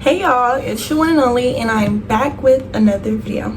Hey y'all, it's your one and only, and I am back with another video.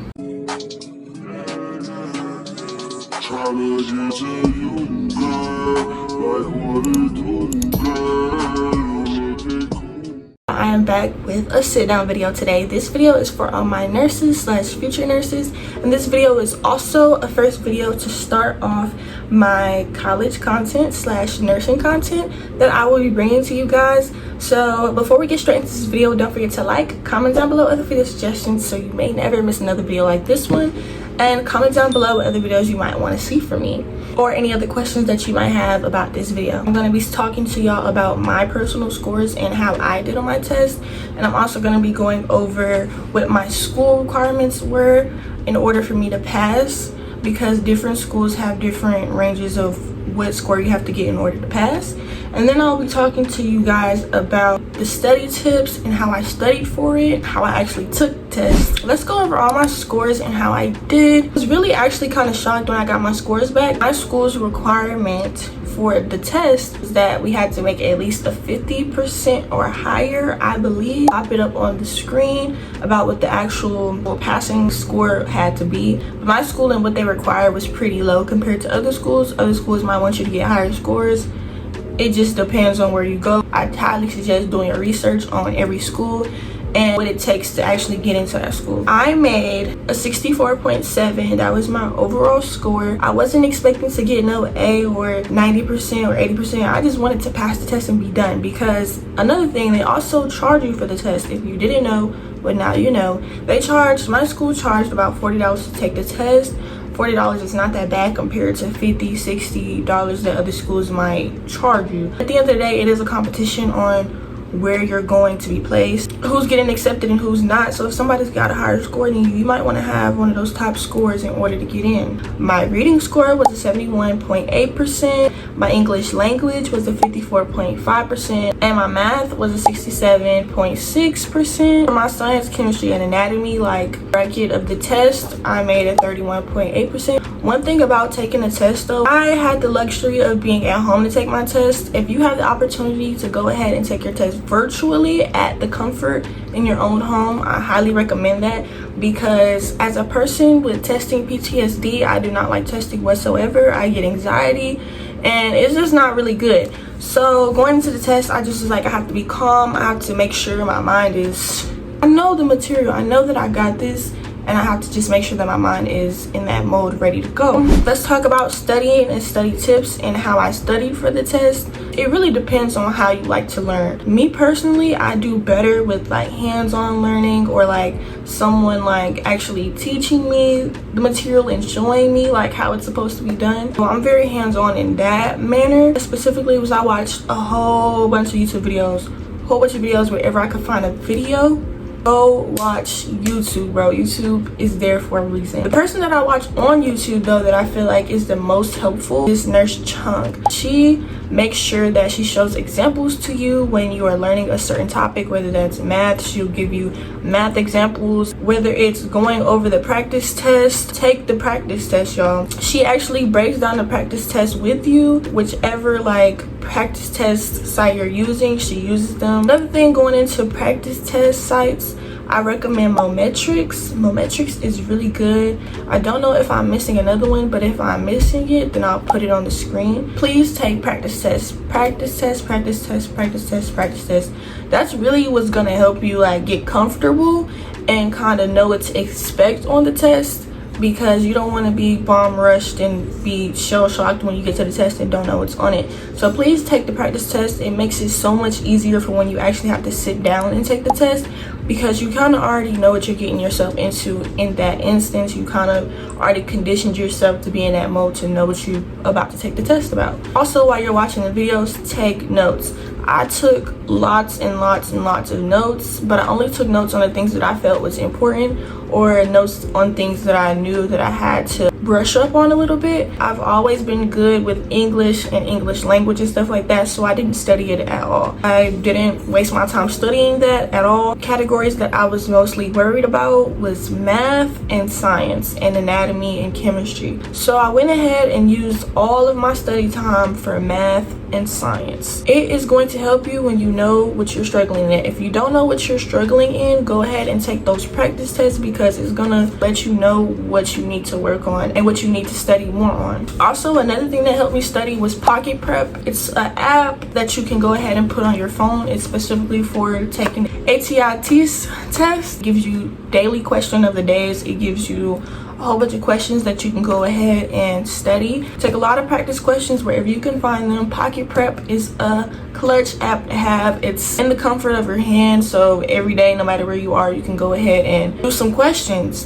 I am back with a sit down video today. This video is for all my nurses slash future nurses, and this video is also a first video to start off my college content slash nursing content that I will be bringing to you guys. So before we get straight into this video, don't forget to like, comment down below other video suggestions so you may never miss another video like this one, and comment down below what other videos you might want to see from me or any other questions that you might have about this video. I'm going to be talking to y'all about my personal scores and how I did on my test, and I'm also going to be going over what my school requirements were in order for me to pass, because different schools have different ranges of what score you have to get in order to pass. And then I'll be talking to you guys about the study tips and how I studied for it, how I actually took the test. Let's go over all my scores and how I did. I was really actually kind of shocked when I got my scores back. My school's requirement for the test is that we had to make at least a 50% or higher, I believe. Pop it up on the screen about what the actual passing score had to be. But my school and what they require was pretty low compared to other schools. Other schools might want you to get higher scores. It just depends on where you go. I highly suggest doing your research on every school and what it takes to actually get into that school. I made a 64.7. That was my overall score. I wasn't expecting to get no A or 90% or 80%. I just wanted to pass the test and be done, because another thing, they also charge you for the test. If you didn't know, but now you know, my school charged about $40 to take the test. $40 is not that bad compared to $50, $60 that other schools might charge you. At the end of the day, it is a competition on where you're going to be placed, who's getting accepted and who's not. So if somebody's got a higher score than you, you might want to have one of those top scores in order to get in. My reading score was a 71.8%. My English language was a 54.5%, and my math was a 67.6%. For my science, chemistry, and anatomy, like bracket of the test, I made a 31.8%. One thing about taking a test though, I had the luxury of being at home to take my test. If you have the opportunity to go ahead and take your test virtually at the comfort in your own home, I highly recommend that, because as a person with testing PTSD, I do not like testing whatsoever. I get anxiety and it's just not really good. So going into the test, I just was like, I have to be calm. I have to make sure my mind is, I know the material, I know that I got this, and I have to just make sure that my mind is in that mode ready to go. Let's talk about studying and study tips and how I studied for the test. It really depends on how you like to learn. Me personally, I do better with like hands-on learning, or like someone like actually teaching me the material and showing me like how it's supposed to be done. So I'm very hands-on in that manner. Specifically was I watched a whole bunch of YouTube videos, wherever I could find a video. Go watch YouTube, bro. YouTube is there for a reason. The person that I watch on YouTube though that I feel like is the most helpful is Nurse Chunk. She makes sure that she shows examples to you when you are learning a certain topic, whether that's math. She'll give you math examples. Whether it's going over the practice test, take the practice test, y'all. She actually breaks down the practice test with you. Whichever like practice test site you're using, she uses them. Another thing, going into practice test sites, I recommend Mometrics. Mometrics is really good. I don't know if I'm missing another one, but if I'm missing it, then I'll put it on the screen. Please take practice tests. Practice test, practice test, practice test, practice test. That's really what's gonna help you like get comfortable and kind of know what to expect on the test, because you don't want to be bomb rushed and be shell shocked when you get to the test and don't know what's on it. So please take the practice test. It makes it so much easier for when you actually have to sit down and take the test, because you kind of already know what you're getting yourself into in that instance. You kind of already conditioned yourself to be in that mode to know what you're about to take the test about. Also, while you're watching the videos, take notes. I took lots and lots and lots of notes, but I only took notes on the things that I felt was important, or notes on things that I knew that I had to brush up on a little bit. I've always been good with English and English language and stuff like that, so I didn't study it at all. I didn't waste my time studying that at all. Categories that I was mostly worried about was math and science and anatomy and chemistry. So I went ahead and used all of my study time for math and science. It is going to help you when you know what you're struggling in. If you don't know what you're struggling in, go ahead and take those practice tests, because it's gonna let you know what you need to work on and what you need to study more on. Also, another thing that helped me study was Pocket Prep. It's an app that you can go ahead and put on your phone. It's specifically for taking ATIT's test. It gives you daily question of the days. It gives you a whole bunch of questions that you can go ahead and study. Take a lot of practice questions wherever you can find them. Pocket Prep is a clutch app to have. It's in the comfort of your hand, so every day, no matter where you are, you can go ahead and do some questions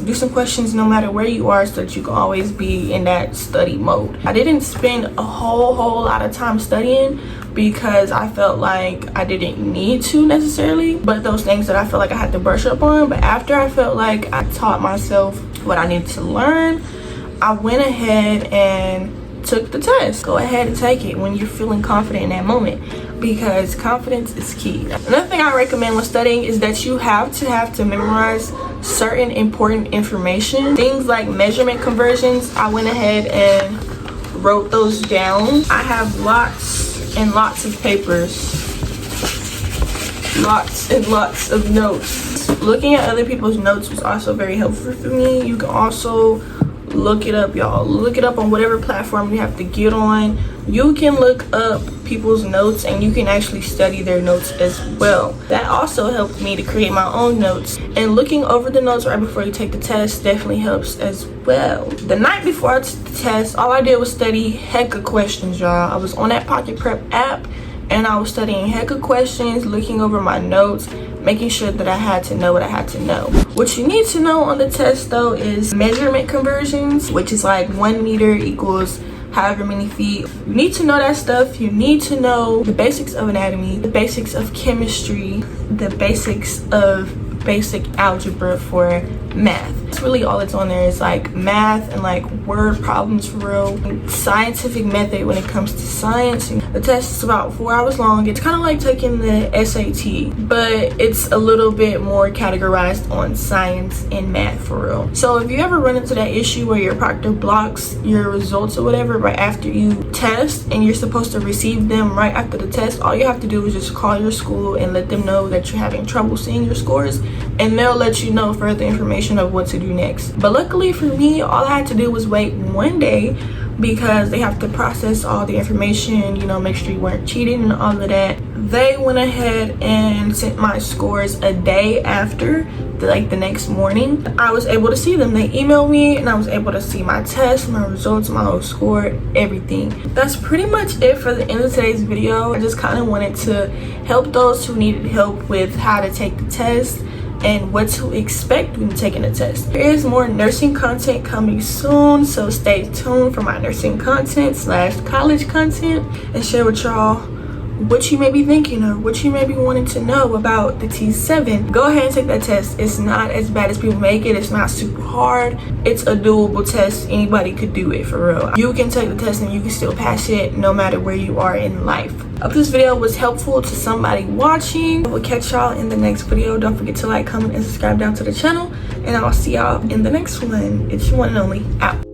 no matter where you are, so that you can always be in that study mode. I didn't spend a whole lot of time studying because I felt like I didn't need to necessarily, but those things that I felt like I had to brush up on. But after I felt like I taught myself what I needed to learn, I went ahead and took the test. Go ahead and take it when you're feeling confident in that moment, because confidence is key. Another thing I recommend when studying is that you have to memorize certain important information. Things like measurement conversions, I went ahead and wrote those down. I have lots and lots of papers, lots and lots of notes. Looking at other people's notes was also very helpful for me. You can also look it up, y'all. Look it up on whatever platform you have to get on. You can look up people's notes and you can actually study their notes as well. That also helped me to create my own notes. And looking over the notes right before you take the test definitely helps as well. The night before I took the test, all I did was study hecka questions, y'all. I was on that Pocket Prep app and I was studying hecka questions, looking over my notes, making sure that I had to know what I had to know. What you need to know on the test though is measurement conversions, which is like 1 meter equals however many feet. You need to know that stuff. You need to know the basics of anatomy, the basics of chemistry, the basics of basic algebra for math. That's really all that's on there, is like math and like word problems for real. Scientific method when it comes to science. The test is about 4 hours long. It's kind of like taking the SAT, but it's a little bit more categorized on science and math for real. So if you ever run into that issue where your proctor blocks your results or whatever right after you test and you're supposed to receive them right after the test, all you have to do is just call your school and let them know that you're having trouble seeing your scores, and they'll let you know further information of what to do next. But luckily for me, all I had to do was wait 1 day, because they have to process all the information, you know, make sure you weren't cheating and all of that. They went ahead and sent my scores a day after, like the next morning. I was able to see them. They emailed me and I was able to see my test, my results, my whole score, everything. That's pretty much it for the end of today's video. I just kind of wanted to help those who needed help with how to take the test and what to expect when taking a test. There is more nursing content coming soon, so stay tuned for my nursing content / college content, and share with y'all what you may be thinking or what you may be wanting to know about the T7. Go ahead and take that test. It's not as bad as people make it. It's not super hard. It's a doable test. Anybody could do it for real. You can take the test and you can still pass it no matter where you are in life. I hope this video was helpful to somebody watching. I will catch y'all in the next video. Don't forget to like, comment, and subscribe down to the channel, and I'll see y'all in the next one. It's your one and only, out.